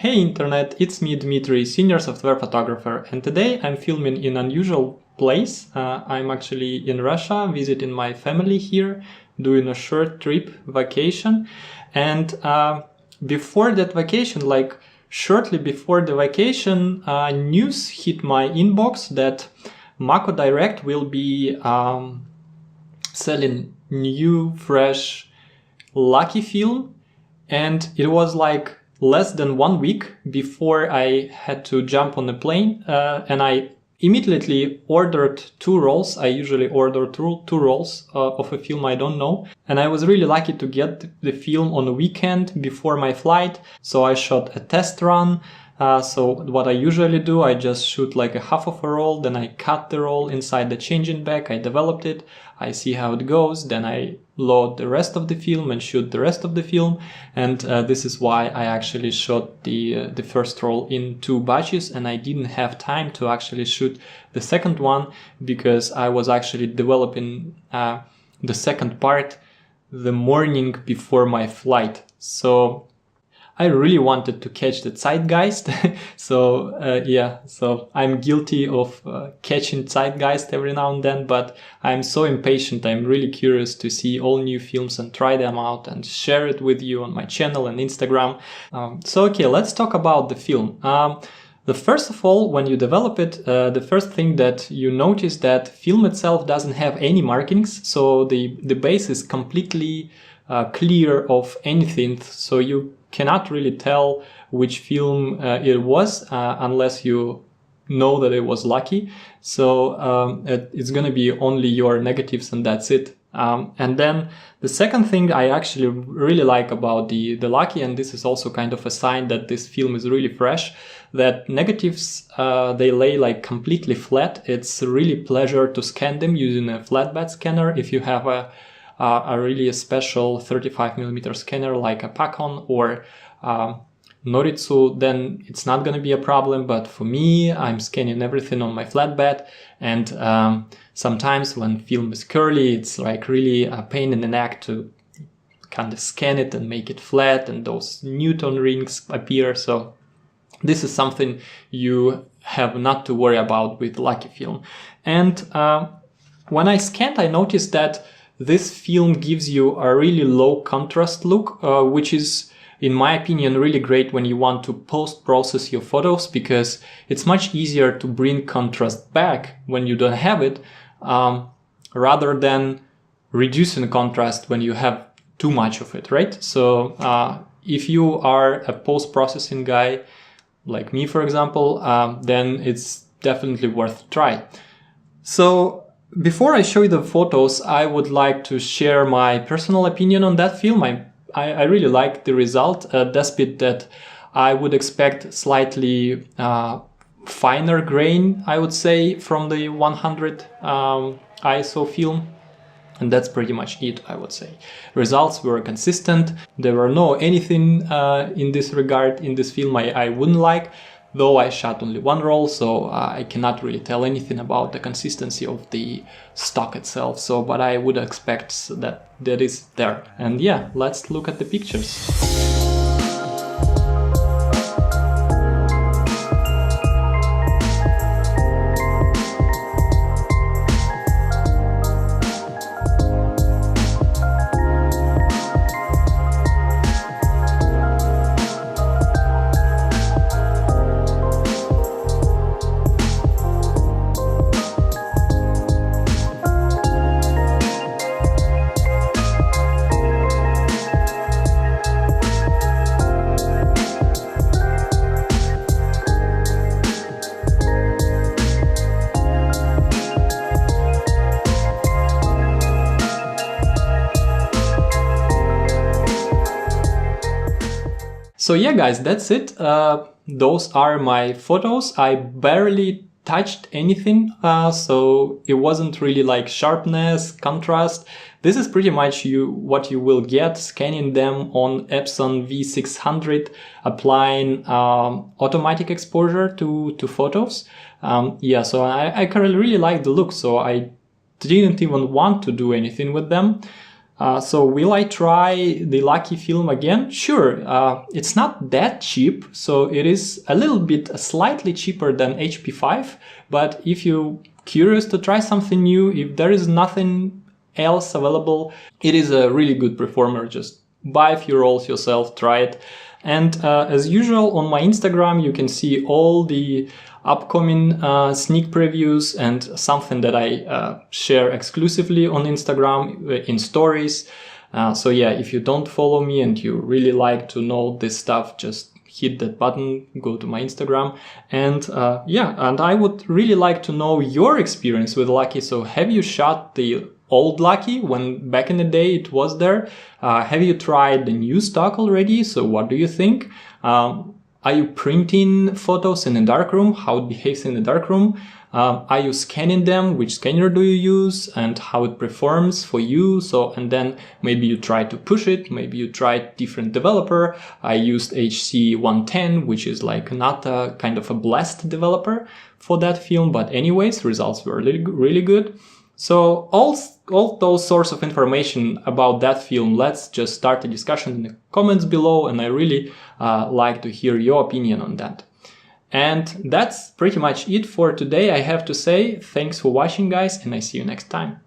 Hey internet, it's me Dmitry, senior software photographer, and today I'm filming in an unusual place. I'm actually in Russia, visiting my family here, doing a short trip vacation. And before that vacation, like shortly before the vacation, news hit my inbox that Mako Direct will be selling new, fresh Lucky film. And it was like less than 1 week before I had to jump on a plane, and I immediately ordered 2 rolls. I usually order two rolls of a film I don't know. And I was really lucky to get the film on a weekend before my flight. So I shot a test run. So what I usually do, I just shoot like a half of a roll, then I cut the roll inside the changing bag, I developed it, I see how it goes, then I load the rest of the film and shoot the rest of the film. And this is why I actually shot the first roll in 2 batches, and I didn't have time to actually shoot the second one because I was actually developing the second part the morning before my flight. So I really wanted to catch the zeitgeist. So I'm guilty of catching zeitgeist every now and then, but I'm so impatient. I'm really curious to see all new films and try them out and share it with you on my channel and Instagram. Okay, let's talk about the film. First of all, when you develop it, the first thing that you notice that film itself doesn't have any markings. So the base is completely clear of anything. So you cannot really tell which film it was unless you know that it was Lucky. So it's going to be only your negatives and that's it. And then the second thing I actually really like about the Lucky, and this is also kind of a sign that this film is really fresh, that negatives, they lay like completely flat. It's really pleasure to scan them using a flatbed scanner. If you have a really special 35mm scanner like a Pacon or Noritsu, then it's not going to be a problem. But for me, I'm scanning everything on my flatbed, and sometimes when film is curly, it's like really a pain in the neck to kind of scan it and make it flat, and those Newton rings appear. So this is something you have not to worry about with Lucky film. And when I scanned, I noticed that this film gives you a really low contrast look, which is, in my opinion, really great when you want to post-process your photos, because it's much easier to bring contrast back when you don't have it, rather than reducing contrast when you have too much of it, right? So if you are a post-processing guy, like me, for example, then it's definitely worth a try. So before I show you the photos, I would like to share my personal opinion on that film. I really like the result, despite that I would expect slightly finer grain, I would say, from the 100 ISO film. And that's pretty much it, I would say. Results were consistent. There were no anything in this regard in this film I wouldn't like. Though I shot only 1 roll, so I cannot really tell anything about the consistency of the stock itself. So, but I would expect that is there. And yeah, let's look at the pictures. So yeah, guys, that's it. Those are my photos. I barely touched anything, so it wasn't really like sharpness, contrast. This is pretty much what you will get scanning them on Epson V600, applying automatic exposure to photos. Yeah, so I really like the look, so I didn't even want to do anything with them. So will I try the Lucky film again? Sure, it's not that cheap, so it is a little bit slightly cheaper than HP5, but if you're curious to try something new, if there is nothing else available, it is a really good performer. Just buy a few rolls yourself, try it. And as usual, on my Instagram, you can see all the upcoming sneak previews and something that I share exclusively on Instagram in stories. So yeah, if you don't follow me and you really like to know this stuff, just hit that button, go to my Instagram. And yeah, and I would really like to know your experience with Lucky. So have you shot the old Lucky when back in the day it was there? Have you tried the new stock already? So what do you think? Are you printing photos in the darkroom? How it behaves in the darkroom? Are you scanning them? Which scanner do you use and how it performs for you? So, and then maybe you try to push it. Maybe you try different developer. I used HC110, which is like not a kind of a blessed developer for that film. But anyways, results were really good. So all those sorts of information about that film, let's just start a discussion in the comments below, and I really like to hear your opinion on that. And that's pretty much it for today. I have to say thanks for watching, guys, and I see you next time.